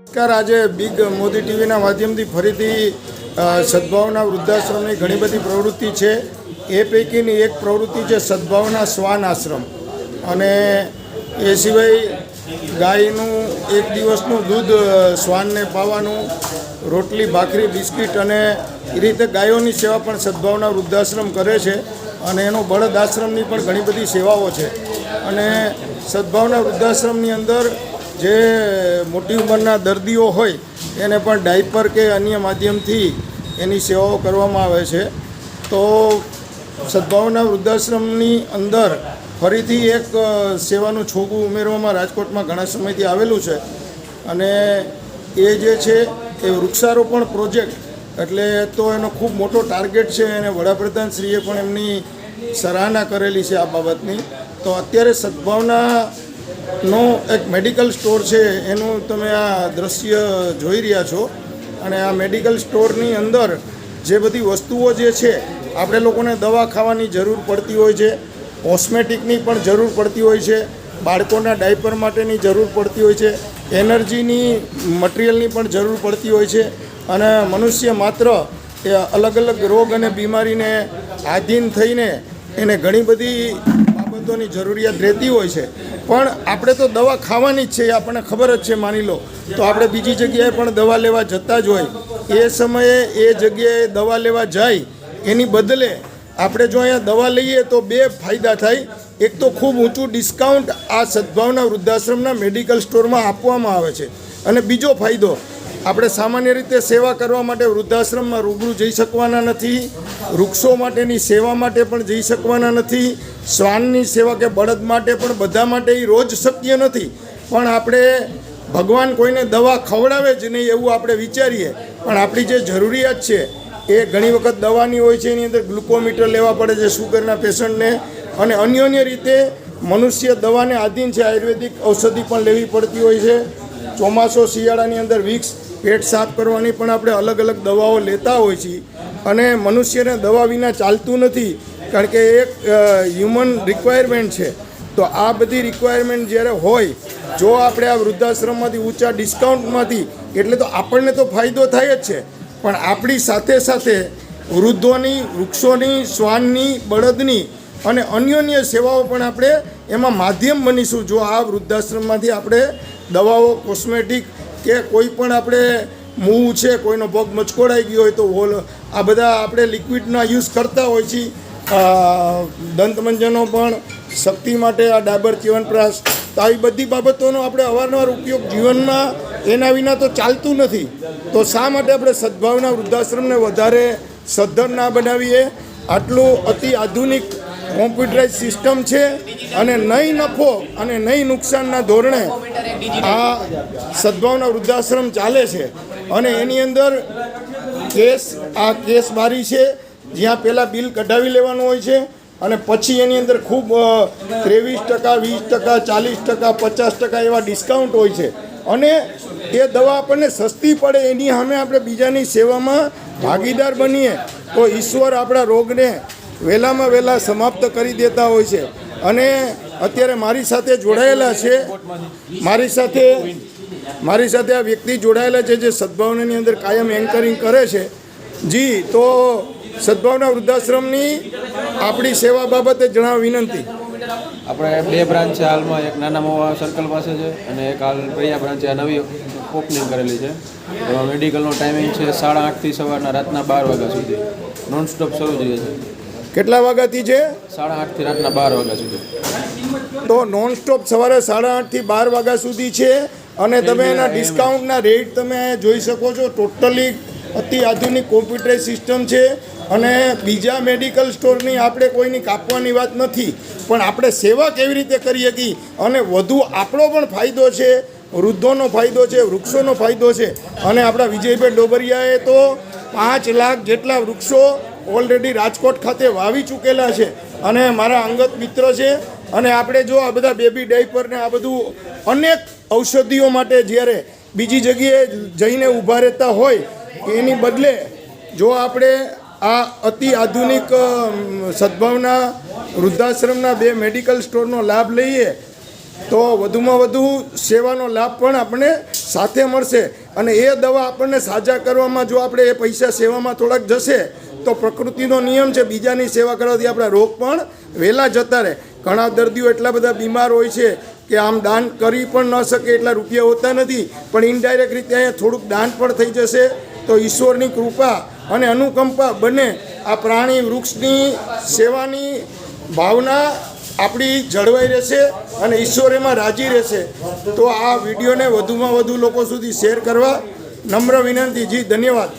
નમસ્કાર। આજે બિગ મોદી ટીવીના માધ્યમથી ફરીથી સદભાવના વૃદ્ધાશ્રમની ઘણી બધી પ્રવૃત્તિ છે। એ પૈકીની એક પ્રવૃત્તિ છે સદભાવના શ્વાન આશ્રમ, અને એ સિવાય ગાયનું એક દિવસનું દૂધ શ્વાનને પાવાનું, રોટલી ભાખરી બિસ્કિટ અને એ રીતે ગાયોની સેવા પણ સદભાવના વૃદ્ધાશ્રમ કરે છે। અને એનો બળદ આશ્રમની પણ ઘણી બધી સેવાઓ છે। અને સદભાવના વૃદ્ધાશ્રમની અંદર જે મોટી ઉંમરના દર્દીઓ હોય એને પણ ડાયપર કે અન્ય માધ્યમથી એની સેવાઓ કરવામાં આવે છે। તો સદભાવના વૃદ્ધાશ્રમની અંદર ફરીથી એક સેવાનું છોગું ઉમેરવામાં રાજકોટમાં ઘણા સમયથી આવેલું છે, અને એ જે છે એ વૃક્ષારોપણ પ્રોજેક્ટ, એટલે તો એનો ખૂબ મોટો ટાર્ગેટ છે, અને વડાપ્રધાનશ્રીએ પણ એમની સરાહના કરેલી છે આ બાબતની। તો અત્યારે સદભાવનાનો એક મેડિકલ સ્ટોર છે, એનું તમે આ દ્રશ્ય જોઈ રહ્યા છો। અને આ મેડિકલ સ્ટોરની અંદર જે બધી વસ્તુઓ જે છે, આપણે લોકોને દવા ખાવાની જરૂર પડતી હોય છે, કોસ્મેટિકની પણ જરૂર પડતી હોય છે, બાળકોના ડાયપર માટેની જરૂર પડતી હોય છે, એનર્જીની મટિરિયલની પણ જરૂર પડતી હોય છે, અને મનુષ્ય માત્ર એ અલગ અલગ રોગ અને બીમારીને આધીન થઈને એને ઘણી બધી બાબતોની જરૂરિયાત રહેતી હોય છે। પણ આપણે તો દવા ખાવાની જ છે, એ આપણને ખબર જ છે, માની લો તો આપણે બીજી જગ્યાએ પણ દવા લેવા જતા જ હોય, એ સમયે એ જગ્યાએ દવા લેવા જાય એની બદલે આપણે જો અહીંયા દવા લઈએ તો બે ફાયદા થાય। એક તો ખૂબ ઊંચું ડિસ્કાઉન્ટ આ સદભાવના વૃદ્ધાશ્રમના મેડિકલ સ્ટોરમાં આપવામાં આવે છે, અને બીજો ફાયદો, આપણે સામાન્ય રીતે સેવા કરવા માટે વૃદ્ધાશ્રમમાં રૂબરૂ જઈ શકવાના નથી, વૃક્ષો માટેની સેવા માટે પણ જઈ શકવાના નથી, શ્વાનની સેવા કે બળદ માટે પણ બધા માટે એ રોજ શક્ય નથી। પણ આપણે ભગવાન કોઈને દવા ખવડાવે જ નહીં એવું આપણે વિચારીએ, પણ આપણી જે જરૂરિયાત છે એ ઘણી વખત દવાની હોય છે, એની અંદર ગ્લુકોમીટર લેવા પડે છે શુગરના પેશન્ટને, અને અન્ય રીતે મનુષ્ય દવાને આધીન છે, આયુર્વેદિક ઔષધિ પણ લેવી પડતી હોય છે। ચોમાસો શિયાળાની અંદર વિક્સ, પેટ સાફ કરવાની પણ આપણે અલગ અલગ દવાઓ લેતા હોય છીએ, અને મનુષ્યને દવા વિના ચાલતું નથી, કારણ કે એક હ્યુમન રિક્વાયરમેન્ટ છે। તો આ બધી રિક્વાયરમેન્ટ જ્યારે હોય, જો આપણે આ વૃદ્ધાશ્રમમાંથી ઊંચા ડિસ્કાઉન્ટમાંથી, એટલે તો આપણને તો ફાયદો થાય જ છે, પણ આપણી સાથે સાથે વૃદ્ધોની, વૃક્ષોની, શ્વાનની, બળદની અને અન્ય સેવાઓ પણ આપણે એમાં માધ્યમ બનીશું। જો આ વૃદ્ધાશ્રમમાંથી આપણે દવાઓ, કોસ્મેટિક કે કોઈ પણ આપણે મૂવ છે, કોઈનો પગ મચકોડાઈ ગયો હોય તો આ બધા આપણે લિક્વિડના યુઝ કરતા હોય છીએ। દંતમંજનો પણ, શક્તિ માટે આ ડાબર ચ્યવનપ્રાશ, તો આવી બધી બાબતોનો આપણે અવારનવાર ઉપયોગ જીવનમાં એના વિના તો ચાલતું નથી। તો શા માટે આપણે સદભાવના વૃદ્ધાશ્રમને વધારે સદ્ધર ના બનાવીએ? આટલું અતિ આધુનિક કોમ્પ્યુટરાઇઝ સિસ્ટમ છે, અને નહીં નફો અને નહીં નુકસાનના ધોરણે આ સદભાવના વૃદ્ધાશ્રમ ચાલે છે। અને એની અંદર કેસ બારી છે, જ્યાં પહેલાં બિલ કઢાવી લેવાનું હોય છે, અને પછી એની અંદર ખૂબ 23%, 20%, 40%, 50% એવા ડિસ્કાઉન્ટ હોય છે, અને એ દવા આપણને સસ્તી પડે એની સામે આપણે બીજાની સેવામાં ભાગીદાર બનીએ તો ઈશ્વર આપણા રોગને વહેલામાં વહેલા સમાપ્ત કરી દેતા હોય છે। અને અત્યારે મારી સાથે જોડાયેલા છે, મારી સાથે આ વ્યક્તિ જોડાયેલા છે જે સદભાવનાની અંદર કાયમ એન્કરિંગ કરે છે। જી, તો સદભાવના વૃદ્ધાશ્રમની આપણી સેવા બાબતે જણાવ વિનંતી। આપણે બે બ્રાન્ચ છે હાલમાં, એક નાના મોવા સર્કલ પાસે છે, અને એક હાલ પ્રિયા બ્રાન્ચ આ નવી ઓપનિંગ કરેલી છે। એમાં મેડિકલનો ટાઈમિંગ છે 8:30થી સવારના રાતના 12 વાગ્યા સુધી, નોન સ્ટોપ શરૂ જ રહે છે। કેટલા વાગ્યાથી છે? 8:30થી રાતના 12 વાગ્યા સુધી। તો નોન સ્ટોપ સવારે 8:30થી 12 વાગ્યા સુધી છે, અને તમે એના ડિસ્કાઉન્ટના રેટ તમે જોઈ શકો છો। ટોટલી અતિ આધુનિક કોમ્પ્યુટરાઇઝ સિસ્ટમ છે, અને બીજા મેડિકલ સ્ટોરની આપણે કોઈની કાપવાની વાત નથી, પણ આપણે સેવા કેવી રીતે કરી શકીએ, અને વધુ આપણો પણ ફાયદો છે, વૃદ્ધોનો ફાયદો છે, વૃક્ષોનો ફાયદો છે। અને આપણા વિજયભાઈ ડોબરિયાએ તો 5 લાખ જેટલા વૃક્ષો ઓલરેડી રાજકોટ ખાતે વાવી ચૂકેલા છે, અને મારા અંગત મિત્ર છે। અને આપણે જો આ બધા બેબી ડાયપરને આ બધું અનેક ઔષધિઓ માટે જ્યારે બીજી જગ્યાએ જઈને ઊભા રહેતા હોય, એની બદલે જો આપણે આ અતિ આધુનિક સદભાવના વૃદ્ધાશ્રમના 2 મેડિકલ સ્ટોરનો લાભ લઈએ તો વધુમાં વધુ સેવાનો લાભ પણ આપણને સાથે મળશે। અને એ દવા આપણને સાજા કરવામાં જો આપણે એ પૈસા સેવામાં થોડાક જશે તો પ્રકૃતિનો નિયમ છે, બીજાની સેવા કરવાથી આપણા રોગ પણ વહેલા જતા રહે. ઘણા દર્દીઓ એટલા બધા બીમાર હોય છે કે આમ દાન કરી પણ ન શકે એટલા રૂપિયા હોતા નથી, પણ ઇનડાયરેક્ટ રીતે અહીંયા થોડુંક દાન પણ થઈ જશે તો ઈશ્વરની કૃપા અને અનુકંપા બંને આ પ્રાણી વૃક્ષની સેવાની ભાવના આપણી જળવાઈ રહેશે અને ઈશ્વર એમાં રાજી રહેશે. તો આ વિડીયોને વધુમાં વધુ લોકો સુધી શેર કરવા નમ્ર વિનંતી. જી ધન્યવાદ.